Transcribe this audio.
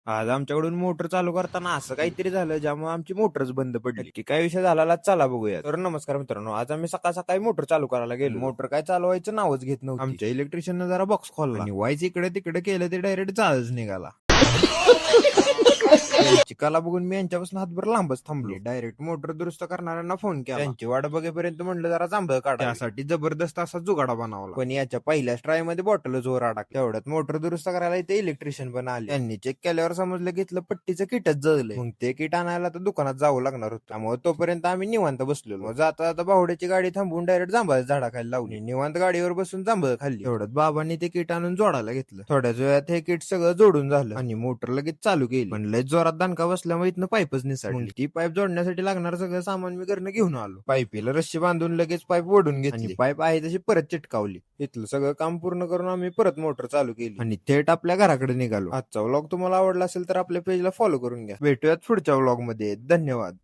आज आमच्याकडून मोटर चालू करताना असं काहीतरी झालं ज्यामुळे आमची मोटरच बंद पडली की काय विषय झाला चला बघूया. तर नमस्कार मित्रांनो, आज आम्ही सकाळ सकाळी मोटर चालू करायला गेलो. मोटर काय चालवायचं नावच घेत नव्हती. आमच्या इलेक्ट्रिशियनने जरा बॉक्स खोलला आणि वाईच इकडे तिकडे केलं ते डायरेक्ट जाळच निघाला. त्यांची कला बघून मी यांच्यापासून हातभर लांबच थांबलो. डायरेक्ट मोटर दुरुस्त करणाऱ्यांना फोन केला. त्यांची वाट बघेपर्यंत म्हणलं जरा जांभळ काढा. त्यासाठी जबरदस्त असा जुगाडा बनवला. पण याच्या पहिल्याच ट्राय मध्ये बॉटल जोर अडकला. तेवढ्यात मोटर दुरुस्त करायला इथे इलेक्ट्रिशियन पण आले. त्यांनी चेक केल्यावर समजलं की इथलं पट्टीचं किटच जळलंय. मग ते किट आणायला तर दुकानात जावं लागणार होतं. त्यामुळे तोपर्यंत आम्ही निवांत बसलेलो. मग जाता जाता भावड्याची गाडी थांबवून डायरेक्ट जांभळ झाडाखाली लावली. निवांत गाडीवर बसून जांभळ खाल्ली. तेवढ्यात बाबांनी ते किट आणून जोडायला घेतलं. थोड्याच वेळात हे किट सगळं जोडून झालं आणि मोटर लगेच चालू केली. पण लय जोरात दणका बसल्यामुळे इथनं पाईपच निसटली. ती पाईप जोडण्यासाठी लागणार सगळं सामान मी घरनं घेऊन आलो. पाईपीला रस्सी बांधून लगेच पाईप ओढून घेतली. पाईप आहे तशी परत चिटकावली. इथलं सगळं काम पूर्ण करून आम्ही परत मोटर चालू केली आणि थेट आपल्या घराकडे निघालो. आजचा व्लॉग तुम्हाला आवडला असेल तर आपल्या पेजला फॉलो करून घ्या. भेटूयात पुढच्या व्लॉग मध्ये. धन्यवाद.